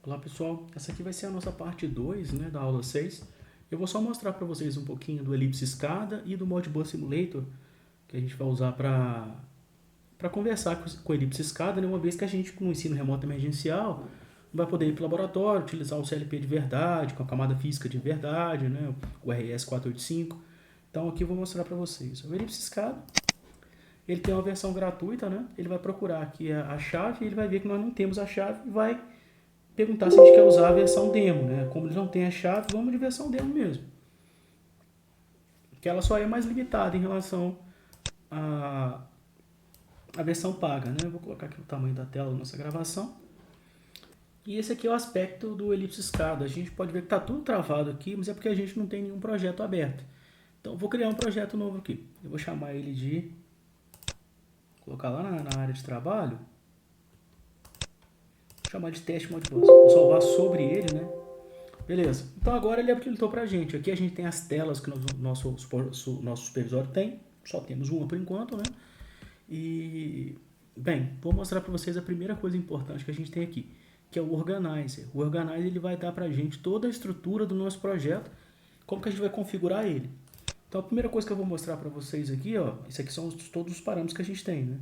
Olá pessoal, essa aqui vai ser a nossa parte 2, né, da aula 6. Eu vou só mostrar para vocês um pouquinho do Ellipse Escada e do Modbus Simulator, que a gente vai usar para conversar com o Ellipse Escada, né, uma vez que a gente, com o ensino remoto emergencial, vai poder ir para o laboratório, utilizar o CLP de verdade, com a camada física de verdade, né, o RS 485. Então aqui eu vou mostrar para vocês. O Ellipse Escada, ele tem uma versão gratuita, né, ele vai procurar aqui a chave, ele vai ver que nós não temos a chave e vai perguntar se a gente quer usar a versão demo, né? Como ele não tem a chave, vamos de versão demo mesmo. Que ela só é mais limitada em relação à versão paga, né? Eu vou colocar aqui o tamanho da tela da nossa gravação. E esse aqui é o aspecto do Ellipse Escada. A gente pode ver que está tudo travado aqui, mas é porque a gente não tem nenhum projeto aberto. Então, eu vou criar um projeto novo aqui. Eu vou chamar ele de... Colocar lá na área de trabalho. Vou chamar de teste Modbus. Vou salvar sobre ele, né? Beleza. Então agora ele habilitou para a gente. Aqui a gente tem as telas que o nosso supervisório tem. Só temos uma por enquanto, né? E, bem, vou mostrar para vocês a primeira coisa importante que a gente tem aqui, que é o Organizer. O Organizer ele vai dar para a gente toda a estrutura do nosso projeto, como que a gente vai configurar ele. Então a primeira coisa que eu vou mostrar para vocês aqui, ó, isso aqui são todos os parâmetros que a gente tem, né?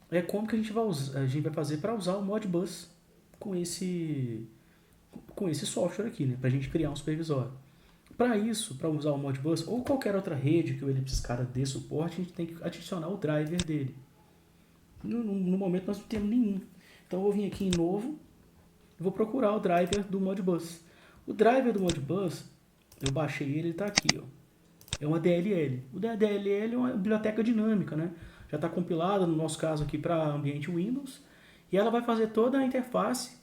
É como que a gente vai fazer para usar o Modbus com esse software aqui, né, para a gente criar um supervisório. Para isso, para usar o Modbus ou qualquer outra rede que o Ellipse Escada dê suporte, a gente tem que adicionar o driver dele. No momento nós não temos nenhum. Então eu vou vir aqui em novo e vou procurar o driver do Modbus. O driver do Modbus, eu baixei ele, ele está aqui, ó. É uma DLL. O DLL é uma biblioteca dinâmica, né? Já está compilada, no nosso caso aqui, para ambiente Windows. E ela vai fazer toda a interface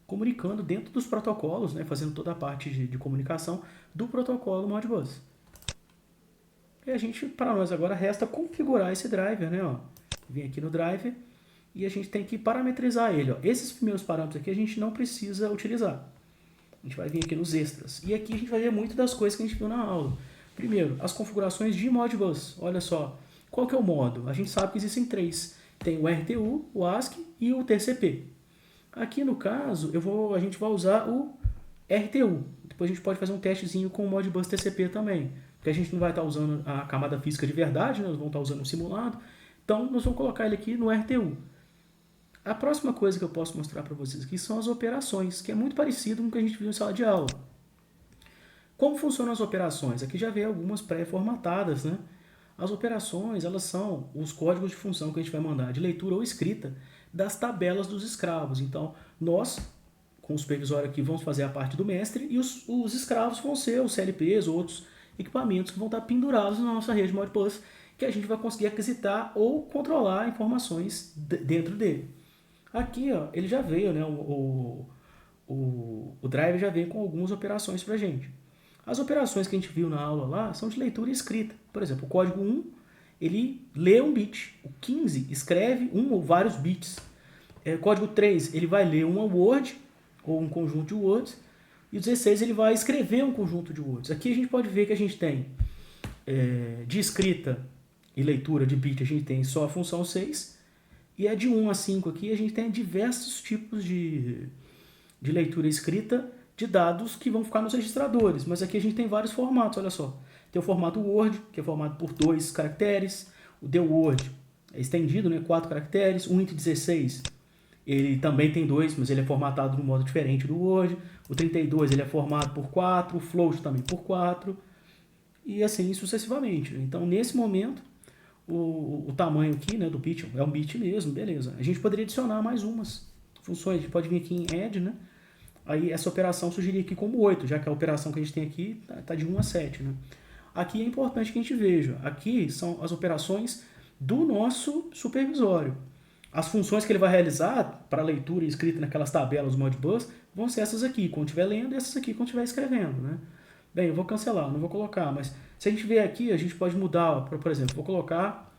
comunicando dentro dos protocolos, né? Fazendo toda a parte de comunicação do protocolo Modbus. E a gente, para nós agora, resta configurar esse driver, né? Ó. Vim aqui no driver e a gente tem que parametrizar ele. Ó. Esses primeiros parâmetros aqui a gente não precisa utilizar. A gente vai vir aqui nos extras. E aqui a gente vai ver muito das coisas que a gente viu na aula. Primeiro, as configurações de Modbus. Olha só, qual que é o modo? A gente sabe que existem três. Tem o RTU, o ASCII e o TCP. Aqui no caso, a gente vai usar o RTU. Depois a gente pode fazer um testezinho com o Modbus TCP também. Porque a gente não vai estar usando a camada física de verdade, né? Nós vamos estar usando um simulado. Então, nós vamos colocar ele aqui no RTU. A próxima coisa que eu posso mostrar para vocês aqui são as operações, que é muito parecido com o que a gente viu em sala de aula. Como funcionam as operações? Aqui já vem algumas pré-formatadas, né? As operações, elas são os códigos de função que a gente vai mandar de leitura ou escrita das tabelas dos escravos. Então, nós, com o supervisório aqui, vamos fazer a parte do mestre e os escravos vão ser os CLPs ou outros equipamentos que vão estar pendurados na nossa rede Modbus, que a gente vai conseguir aquisitar ou controlar informações dentro dele. Aqui, ó, ele já veio, né, o driver já veio com algumas operações para a gente. As operações que a gente viu na aula lá são de leitura e escrita. Por exemplo, o código 1, ele lê um bit. O 15 escreve um ou vários bits. O código 3, ele vai ler uma word, ou um conjunto de words. E o 16, ele vai escrever um conjunto de words. Aqui a gente pode ver que a gente tem de escrita e leitura de bit, a gente tem só a função 6. E a de 1 a 5 aqui, a gente tem diversos tipos de leitura e escrita de dados que vão ficar nos registradores. Mas aqui a gente tem vários formatos, olha só. Tem o formato Word, que é formado por 2 caracteres. O The Word é estendido, né, 4 caracteres. O int16, ele também tem 2, mas ele é formatado de um modo diferente do Word. O 32, ele é formado por 4. O Float também por 4. E assim sucessivamente. Então, nesse momento, o tamanho aqui, né, do bit é um bit mesmo, beleza. A gente poderia adicionar mais umas funções. A gente pode vir aqui em Add, né? Aí essa operação sugeria aqui como 8, já que a operação que a gente tem aqui está de 1 a 7. Né? Aqui é importante que a gente veja, aqui são as operações do nosso supervisório. As funções que ele vai realizar para leitura e escrita naquelas tabelas do Modbus vão ser essas aqui, quando estiver lendo, e essas aqui quando estiver escrevendo. Né? Bem, eu vou cancelar, não vou colocar, mas se a gente ver aqui, a gente pode mudar, por exemplo, vou colocar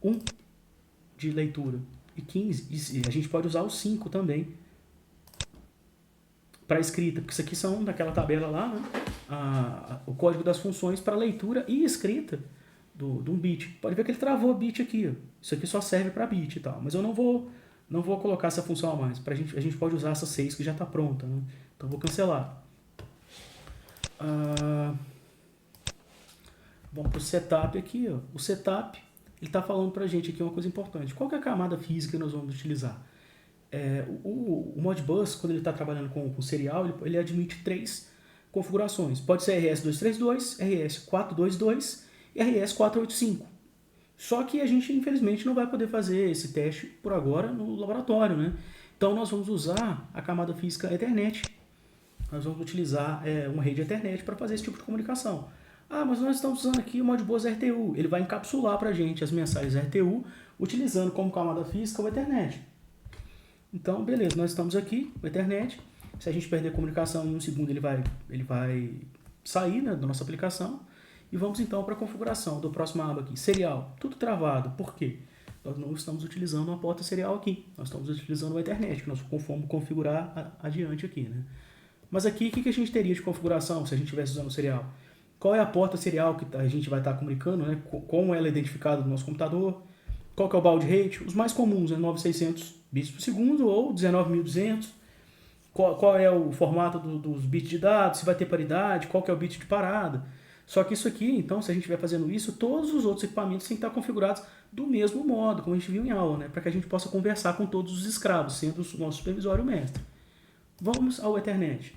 1 de leitura e 15, e a gente pode usar o 5 também, para escrita, porque isso aqui são daquela tabela lá, né? O código das funções para leitura e escrita de um bit. Pode ver que ele travou bit aqui. Ó. Isso aqui só serve para bit e tal, mas eu não vou Não vou colocar essa função a mais. A gente pode usar essa 6 que já está pronta, né? Então vou cancelar. Vamos para o setup aqui. Ó. O setup ele está falando para a gente aqui uma coisa importante. Qual que é a camada física que nós vamos utilizar? O Modbus, quando ele está trabalhando com serial, ele admite 3 configurações. Pode ser RS-232, RS-422 e RS-485. Só que a gente, infelizmente, não vai poder fazer esse teste por agora no laboratório, né? Então, nós vamos usar a camada física Ethernet. Nós vamos utilizar uma rede Ethernet para fazer esse tipo de comunicação. Ah, mas nós estamos usando aqui o Modbus RTU. Ele vai encapsular para a gente as mensagens RTU, utilizando como camada física o Ethernet. Então, beleza, nós estamos aqui, o Ethernet. Se a gente perder comunicação em 1 segundo, ele vai sair, né, da nossa aplicação. E vamos então para a configuração do próximo aba aqui, serial. Tudo travado, por quê? Nós não estamos utilizando uma porta serial aqui. Nós estamos utilizando o Ethernet, que nós vamos configurar adiante aqui, né? Mas aqui, o que a gente teria de configuração se a gente estivesse usando o serial? Qual é a porta serial que a gente vai estar comunicando, né? Como ela é identificada no nosso computador? Qual que é o baud rate? Os mais comuns, né? 9600 bits por segundo ou 19.200. Qual é o formato dos bits de dados? Se vai ter paridade? Qual que é o bit de parada? Só que isso aqui, então, se a gente estiver fazendo isso, todos os outros equipamentos têm que estar configurados do mesmo modo, como a gente viu em aula, né? Para que a gente possa conversar com todos os escravos, sendo o nosso supervisório mestre. Vamos ao Ethernet.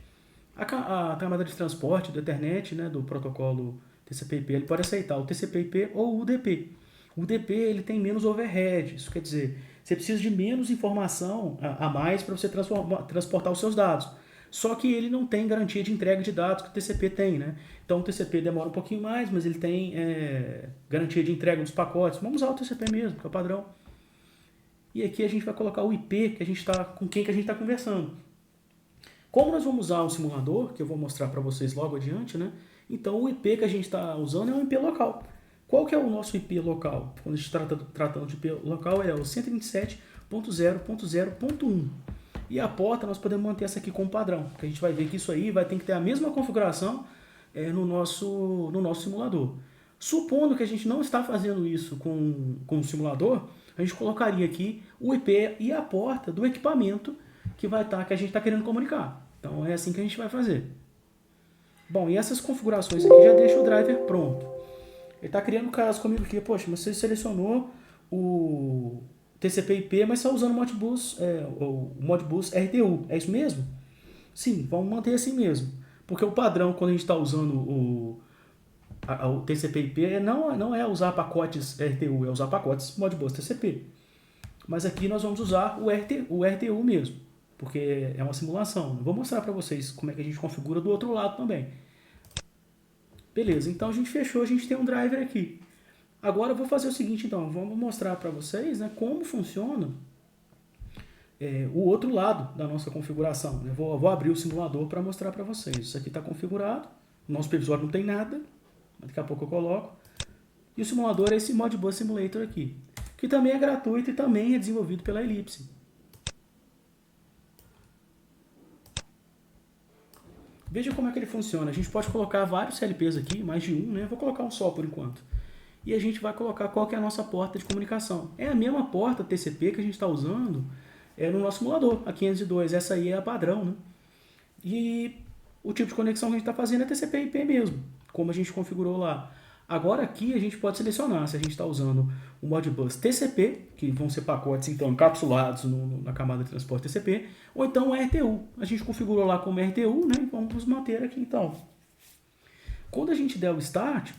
A camada de transporte do Ethernet, né, do protocolo TCP/IP, ele pode aceitar o TCP/IP ou o UDP. O UDP ele tem menos overhead, isso quer dizer, você precisa de menos informação a mais para você transportar os seus dados. Só que ele não tem garantia de entrega de dados que o TCP tem, né? Então o TCP demora um pouquinho mais, mas ele tem garantia de entrega dos pacotes. Vamos usar o TCP mesmo, que é o padrão. E aqui a gente vai colocar o IP com quem que a gente está conversando. Como nós vamos usar um simulador, que eu vou mostrar para vocês logo adiante, né? Então o IP que a gente está usando é um IP local. Qual que é o nosso IP local? Quando a gente está tratando de IP local é o 127.0.0.1. E a porta nós podemos manter essa aqui como padrão, porque a gente vai ver que isso aí vai ter que ter a mesma configuração no nosso simulador. Supondo que a gente não está fazendo isso com o simulador, a gente colocaria aqui o IP e a porta do equipamento que a gente está querendo comunicar. Então é assim que a gente vai fazer. Bom, e essas configurações aqui já deixa o driver pronto. Ele está criando caso comigo aqui, poxa, mas você selecionou o TCP/IP, mas está usando o Modbus RTU, é isso mesmo? Sim, vamos manter assim mesmo. Porque o padrão, quando a gente está usando o TCP/IP, não é usar pacotes RTU, é usar pacotes Modbus TCP. Mas aqui nós vamos usar o RTU mesmo, porque é uma simulação. Eu vou mostrar para vocês como é que a gente configura do outro lado também. Beleza, então a gente fechou, a gente tem um driver aqui. Agora eu vou fazer o seguinte, então, vamos mostrar para vocês, né, como funciona o outro lado da nossa configuração. Né? Vou abrir o simulador para mostrar para vocês. Isso aqui está configurado, o nosso supervisório não tem nada, daqui a pouco eu coloco. E o simulador é esse Modbus Simulator aqui, que também é gratuito e também é desenvolvido pela Ellipse. Veja como é que ele funciona. A gente pode colocar vários CLPs aqui, mais de um, né? Vou colocar um só por enquanto. E a gente vai colocar qual que é a nossa porta de comunicação. É a mesma porta TCP que a gente está usando no nosso simulador, a 502. Essa aí é a padrão, né? E o tipo de conexão que a gente está fazendo é TCP/IP mesmo, como a gente configurou lá. Agora aqui a gente pode selecionar se a gente está usando o Modbus TCP, que vão ser pacotes então encapsulados na camada de transporte TCP, ou então o RTU. A gente configurou lá como RTU, né? Vamos manter aqui então. Quando a gente der o Start,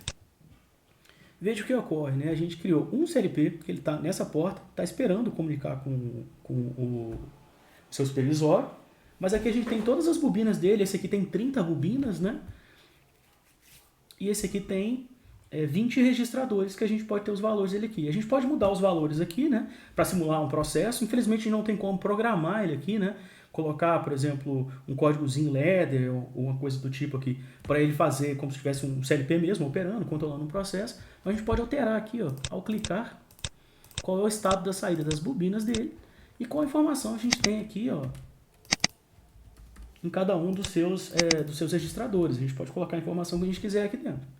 veja o que ocorre, né? A gente criou um CLP, que ele está nessa porta, está esperando comunicar com o seu supervisório, mas aqui a gente tem todas as bobinas dele. Esse aqui tem 30 bobinas, né? E esse aqui tem 20 registradores que a gente pode ter os valores dele aqui. A gente pode mudar os valores aqui, né, para simular um processo. Infelizmente não tem como programar ele aqui, né, colocar, por exemplo, um códigozinho ladder ou uma coisa do tipo aqui, para ele fazer como se tivesse um CLP mesmo operando, controlando um processo. Então a gente pode alterar aqui, ó, ao clicar, qual é o estado da saída das bobinas dele e qual informação a gente tem aqui, ó, em cada um dos seus registradores. A gente pode colocar a informação que a gente quiser aqui dentro.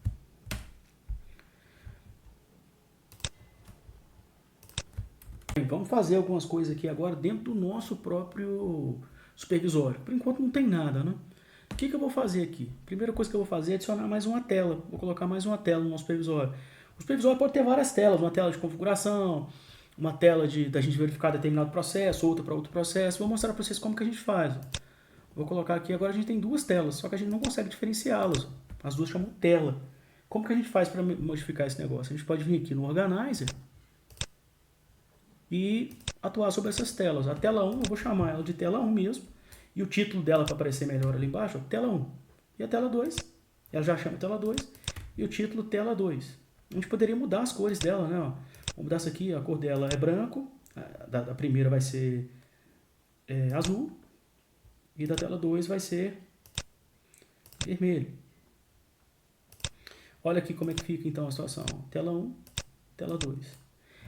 vamos fazer algumas coisas aqui agora dentro do nosso próprio supervisório. Por enquanto não tem nada, né? O que eu vou fazer aqui? Primeira coisa que eu vou fazer é adicionar mais uma tela. Vou colocar mais uma tela no nosso supervisório. O supervisório pode ter várias telas, uma tela de configuração, uma tela da gente verificar determinado processo, outra para outro processo. Vou mostrar para vocês como que a gente faz. Vou colocar aqui, agora a gente tem duas telas, só que a gente não consegue diferenciá-las. As duas chamam tela. Como que a gente faz para modificar esse negócio? A gente pode vir aqui no Organizer e atuar sobre essas telas. A tela 1, eu vou chamar ela de tela 1 mesmo. E o título dela, para aparecer melhor ali embaixo, tela 1. E a tela 2, ela já chama tela 2. E o título tela 2. A gente poderia mudar as cores dela, né? Vamos mudar essa aqui, a cor dela é branco. Da primeira vai ser azul. E da tela 2 vai ser vermelho. Olha aqui como é que fica então a situação. Tela 1, tela 2.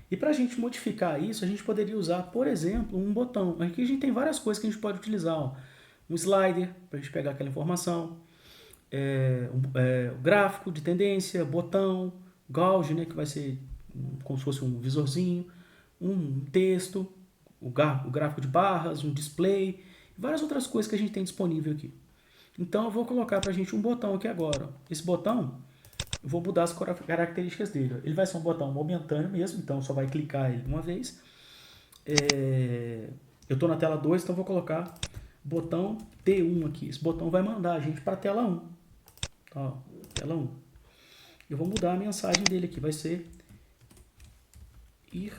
E para a gente modificar isso, a gente poderia usar, por exemplo, um botão. Aqui a gente tem várias coisas que a gente pode utilizar. Ó. Um slider, para a gente pegar aquela informação. O gráfico de tendência, botão, gauge, né, que vai ser como se fosse um visorzinho. Um texto, o gráfico de barras, um display. Várias outras coisas que a gente tem disponível aqui. Então eu vou colocar para a gente um botão aqui agora. Esse botão, eu vou mudar as características dele. Ele vai ser um botão momentâneo mesmo, então só vai clicar ele uma vez. Eu estou na tela 2, então eu vou colocar botão T1 aqui. Esse botão vai mandar a gente para a tela 1. Ó, tela 1. Eu vou mudar a mensagem dele aqui, vai ser ir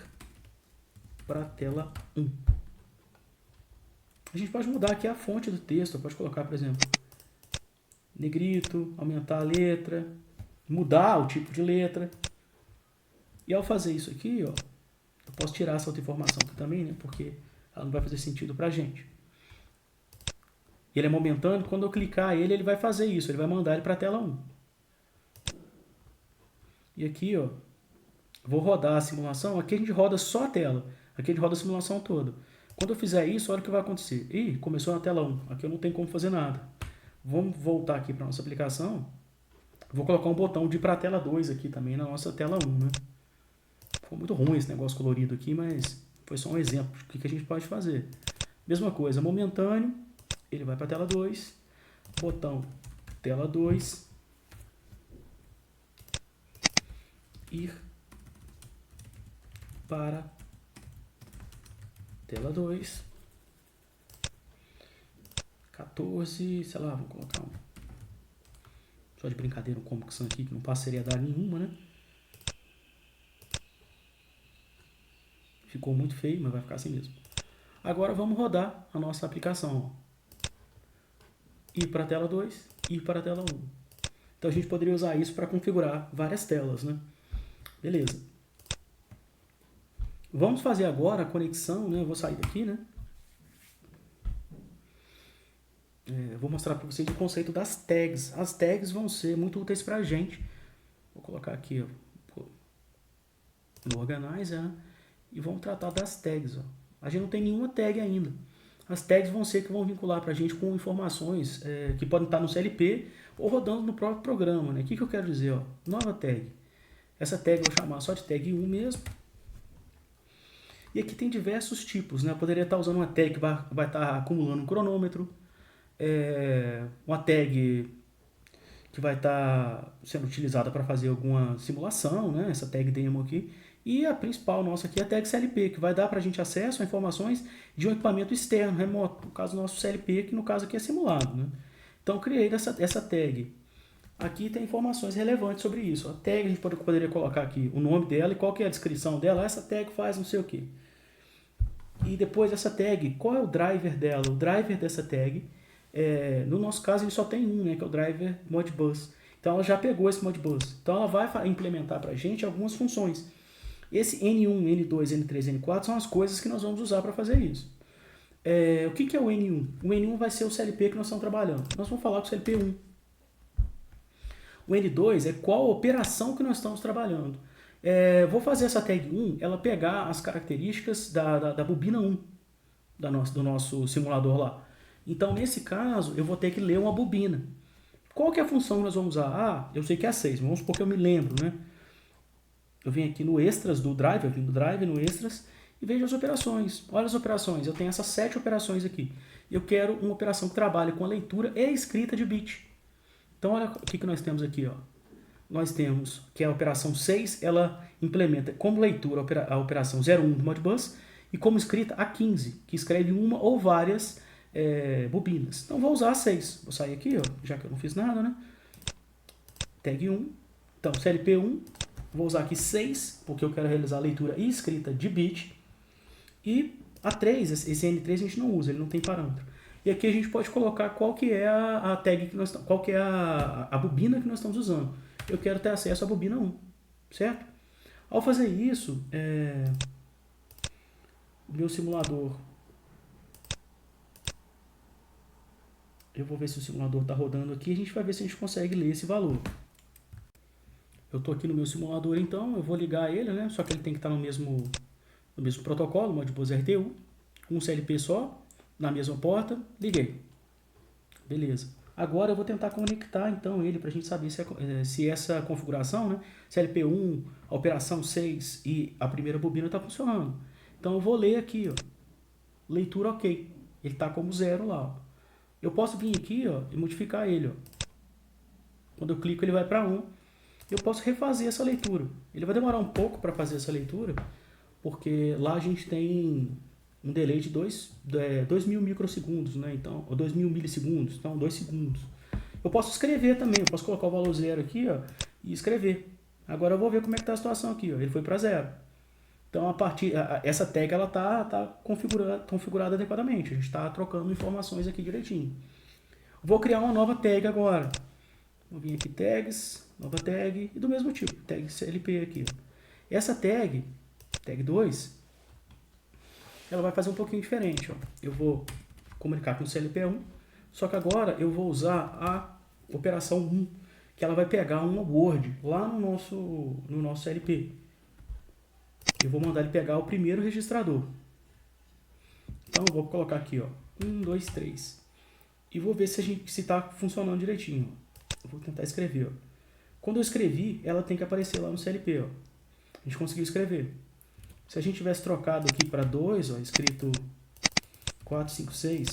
para a tela 1. A gente pode mudar aqui a fonte do texto, pode colocar, por exemplo, negrito, aumentar a letra, mudar o tipo de letra. E ao fazer isso aqui, ó, eu posso tirar essa outra informação aqui também, né, porque ela não vai fazer sentido pra gente. Ele é momentâneo, quando eu clicar ele vai fazer isso, ele vai mandar ele para a tela 1. E aqui, ó, vou rodar a simulação, aqui a gente roda só a tela, aqui a gente roda a simulação toda. Quando eu fizer isso, olha o que vai acontecer. Ih, começou na tela 1. Aqui eu não tenho como fazer nada. Vamos voltar aqui para a nossa aplicação. Vou colocar um botão de ir para a tela 2 aqui também na nossa tela 1. Né? Ficou muito ruim esse negócio colorido aqui, mas foi só um exemplo do que a gente pode fazer. Mesma coisa, momentâneo. Ele vai para a tela 2. Botão tela 2. Ir para tela 2, 14, sei lá, vou colocar só de brincadeira um Comic Sans aqui, que não passa seriedade nenhuma, né? Ficou muito feio, mas vai ficar assim mesmo. Agora vamos rodar a nossa aplicação. Ó. Ir para a tela 2, ir para a tela 1. Então a gente poderia usar isso para configurar várias telas, né? Beleza. Vamos fazer agora a conexão, né? Eu vou sair daqui, né? Vou mostrar para vocês o conceito das tags. As tags vão ser muito úteis para a gente. Vou colocar aqui ó, no Organizer, né? E vamos tratar das tags. Ó. A gente não tem nenhuma tag ainda. As tags vão ser que vão vincular para a gente com informações que podem estar no CLP ou rodando no próprio programa. Né? O que eu quero dizer? Ó? Nova tag. Essa tag eu vou chamar só de tag 1 mesmo. E aqui tem diversos tipos, né? Eu poderia estar usando uma tag que vai estar acumulando um cronômetro, uma tag que vai estar sendo utilizada para fazer alguma simulação, né? Essa tag demo aqui. E a principal nossa aqui é a tag CLP, que vai dar para a gente acesso a informações de um equipamento externo, remoto, no caso do nosso CLP, que no caso aqui é simulado, né? Então eu criei essa tag. Aqui tem informações relevantes sobre isso. A tag a gente poderia colocar aqui o nome dela e qual que é a descrição dela. Essa tag faz não sei o que. E depois essa tag, qual é o driver dela? O driver dessa tag, no nosso caso ele só tem um, né, que é o driver Modbus. Então ela já pegou esse Modbus. Então ela vai implementar para a gente algumas funções. Esse N1, N2, N3, N4 são as coisas que nós vamos usar para fazer isso. O que é o N1? O N1 vai ser o CLP que nós estamos trabalhando. Nós vamos falar com o CLP 1. O N2 é qual operação que nós estamos trabalhando. Vou fazer essa tag 1, ela pegar as características da bobina 1 do nosso simulador lá. Então, nesse caso, eu vou ter que ler uma bobina. Qual que é a função que nós vamos usar? Eu sei que é a 6, vamos supor que eu me lembro, né? Eu vim aqui no extras do drive, eu vim do drive no extras, e vejo as operações. Olha as operações, eu tenho essas 7 operações aqui. Eu quero uma operação que trabalhe com a leitura e escrita de bit. Então olha o que nós temos aqui. Ó. Nós temos que a operação 6, ela implementa como leitura a operação 01 do Modbus e como escrita a 15, que escreve uma ou várias bobinas. Então vou usar a 6. Vou sair aqui, ó, já que eu não fiz nada, né? Tag 1. Então, CLP1, vou usar aqui 6, porque eu quero realizar a leitura e escrita de bit. E a 3, esse N3 a gente não usa, ele não tem parâmetro. E aqui a gente pode colocar qual que é a tag que nós qual que é a bobina que nós estamos usando. Eu quero ter acesso à bobina 1, certo? Ao fazer isso, o meu simulador, eu vou ver se o simulador está rodando aqui, a gente vai ver se a gente consegue ler esse valor. Eu estou aqui no meu simulador, então eu vou ligar ele, né? Só que ele tem que estar no mesmo protocolo, Modbus RTU, um CLP só, na mesma porta, liguei. Beleza. Agora eu vou tentar conectar então ele para a gente saber se essa configuração, né, CLP1, a operação 6 e a primeira bobina está funcionando. Então eu vou ler aqui, ó, leitura ok. Ele está como 0 lá. Ó. Eu posso vir aqui, ó, e modificar ele. Ó. Quando eu clico ele vai para 1. Eu posso refazer essa leitura. Ele vai demorar um pouco para fazer essa leitura, porque lá a gente tem um delay de 2.000 microsegundos, né? Então, ou 2.000 milissegundos, então 2 segundos. Eu posso escrever também, eu posso colocar o valor 0 aqui, ó, e escrever. Agora eu vou ver como é que está a situação aqui, ó. Ele foi para 0. Então essa tag ela tá configurada adequadamente. A gente está trocando informações aqui direitinho. Vou criar uma nova tag agora. Vou vir aqui tags, nova tag e do mesmo tipo, tag CLP aqui. Ó. Essa tag 2, ela vai fazer um pouquinho diferente. Ó. Eu vou comunicar com o CLP1, só que agora eu vou usar a operação 1, que ela vai pegar uma word lá no nosso CLP. Eu vou mandar ele pegar o primeiro registrador. Então eu vou colocar aqui, ó, 1, 2, 3. E vou ver se está funcionando direitinho. Eu vou tentar escrever. Ó. Quando eu escrevi, ela tem que aparecer lá no CLP. Ó. A gente conseguiu escrever. Se a gente tivesse trocado aqui para 2, ó, escrito 4, 5, 6,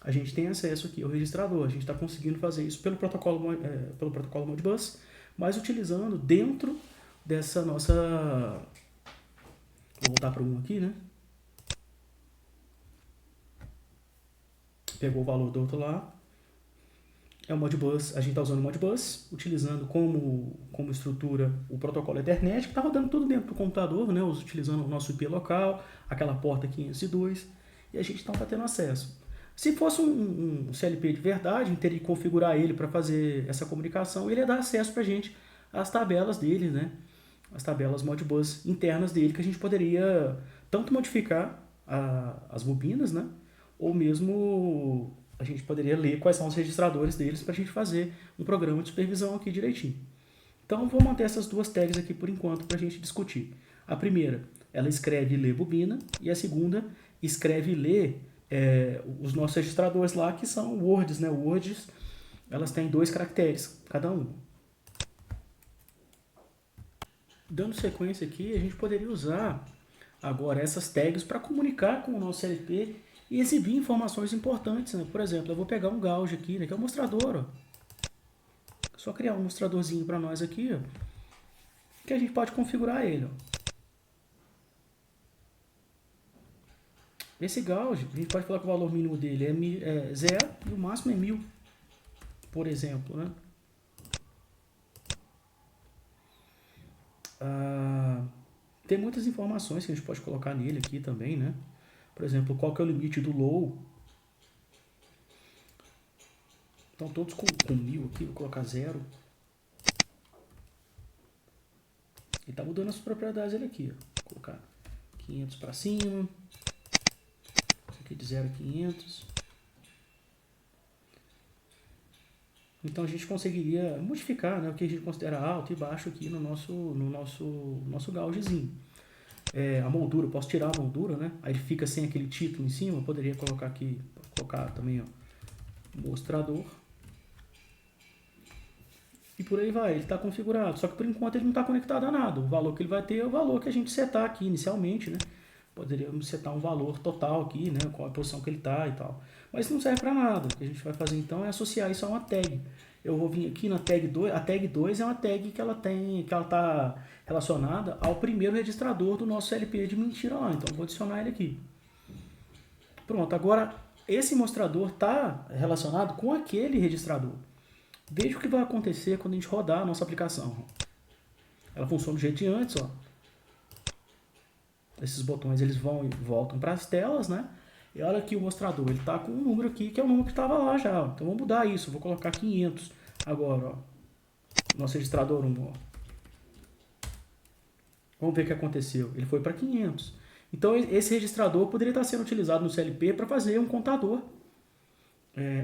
a gente tem acesso aqui ao registrador. A gente está conseguindo fazer isso pelo protocolo Modbus, mas utilizando dentro dessa nossa... Vou voltar para 1 aqui, né? Pegou o valor do outro lá. É o Modbus, a gente está usando o Modbus, utilizando como estrutura o protocolo Ethernet, que está rodando tudo dentro do computador, né? Utilizando o nosso IP local, aquela porta 502, e a gente não está tendo acesso. Se fosse um CLP de verdade, a gente teria que configurar ele para fazer essa comunicação, ele ia dar acesso para a gente às tabelas dele, né? As tabelas Modbus internas dele, que a gente poderia tanto modificar as bobinas, né? Ou mesmo a gente poderia ler quais são os registradores deles para a gente fazer um programa de supervisão aqui direitinho. Então, vou manter essas duas tags aqui por enquanto para a gente discutir. A primeira, ela escreve e lê bobina, e a segunda, escreve e lê os nossos registradores lá, que são words, né? Words, elas têm 2 caracteres, cada um. Dando sequência aqui, a gente poderia usar agora essas tags para comunicar com o nosso CLP e exibir informações importantes, né? Por exemplo, eu vou pegar um gauge aqui, né, que é o mostrador, ó. Só criar um mostradorzinho para nós aqui, ó, que a gente pode configurar ele, ó. Esse gauge, a gente pode falar que o valor mínimo dele é 0 e o máximo é 1000, por exemplo, né? Tem muitas informações que a gente pode colocar nele aqui também, né? Por exemplo, qual que é o limite do low. Então todos com 1000 aqui, vou colocar 0. E tá mudando as propriedades dele aqui, ó. Vou colocar 500 para cima. Isso aqui de 0 a 500. Então a gente conseguiria modificar, né, o que a gente considera alto e baixo aqui no nosso gaugezinho. A moldura, eu posso tirar a moldura, né? Aí ele fica sem aquele título em cima. Eu poderia colocar aqui, colocar também, ó, mostrador. e por aí vai, ele está configurado. Só que por enquanto ele não está conectado a nada. O valor que ele vai ter é o valor que a gente setar aqui inicialmente, né? Poderíamos setar um valor total aqui, né? Qual a posição que ele está e tal. Mas isso não serve para nada. O que a gente vai fazer então é associar isso a uma tag. Eu vou vir aqui na tag 2. A tag 2 é uma tag que ela está relacionada ao primeiro registrador do nosso CLP de mentira lá. Então eu vou adicionar ele aqui. Pronto, agora esse mostrador está relacionado com aquele registrador. Veja o que vai acontecer quando a gente rodar a nossa aplicação. Ela funciona do jeito de antes, ó. Esses botões eles vão e voltam para as telas, né? E olha aqui o mostrador, ele está com um número aqui que é o número que estava lá já. Ó. Então vamos mudar isso, vou colocar 500 agora, ó. Nosso registrador 1, ó. Vamos ver o que aconteceu. Ele foi para 500. Então esse registrador poderia estar sendo utilizado no CLP para fazer um contador.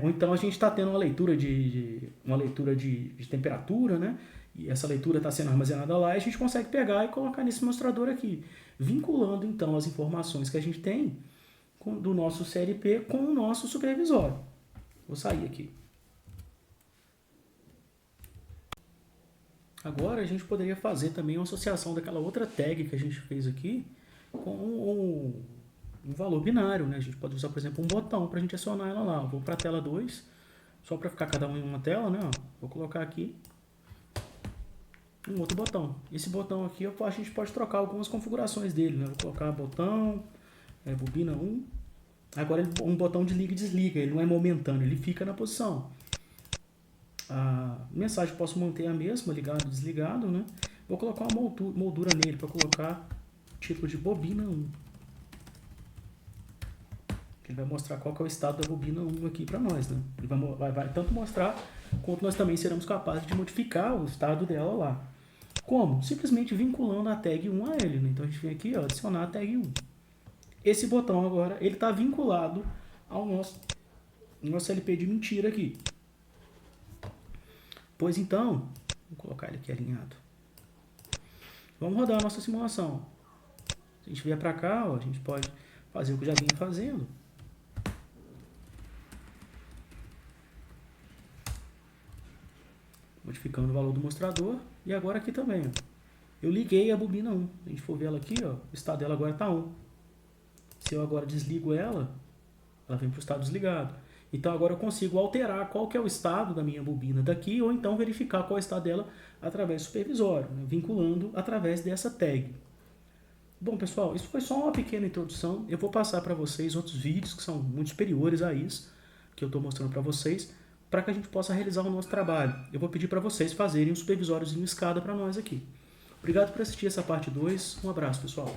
Ou então a gente está tendo uma leitura de temperatura, né? E essa leitura está sendo armazenada lá e a gente consegue pegar e colocar nesse mostrador aqui, vinculando então as informações que a gente tem do nosso CLP com o nosso supervisório. Vou sair aqui. Agora a gente poderia fazer também uma associação daquela outra tag que a gente fez aqui com um valor binário, né? A gente pode usar, por exemplo, um botão para a gente acionar ela lá. Eu vou para a tela 2, só para ficar cada um em uma tela, né? Vou colocar aqui um outro botão. Esse botão aqui a gente pode trocar algumas configurações dele, né? Vou colocar botão, bobina 1. Agora um botão de liga e desliga, ele não é momentâneo, ele fica na posição. A mensagem eu posso manter a mesma, ligado e desligado, né? Vou colocar uma moldura nele para colocar título de bobina 1. Ele vai mostrar qual que é o estado da bobina 1 aqui para nós, né? Ele vai tanto mostrar, quanto nós também seremos capazes de modificar o estado dela lá. Como? Simplesmente vinculando a tag 1 a ele, né? Então a gente vem aqui, ó, adicionar a tag 1. Esse botão agora, ele está vinculado ao nosso LP de mentira aqui. Pois então, vou colocar ele aqui alinhado. Vamos rodar a nossa simulação. Se a gente vier para cá, ó, a gente pode fazer o que já vinha fazendo. Modificando o valor do mostrador. E agora aqui também, ó. Eu liguei a bobina 1. Se a gente for ver ela aqui, ó, o estado dela agora está 1. Se eu agora desligo ela vem para o estado desligado. Então agora eu consigo alterar qual que é o estado da minha bobina daqui, ou então verificar qual é o estado dela através do supervisório, né, vinculando através dessa tag. Bom, pessoal, isso foi só uma pequena introdução. Eu vou passar para vocês outros vídeos que são muito superiores a isso, que eu estou mostrando para vocês, para que a gente possa realizar o nosso trabalho. Eu vou pedir para vocês fazerem um supervisóriozinho escada para nós aqui. Obrigado por assistir essa parte 2. Um abraço, pessoal.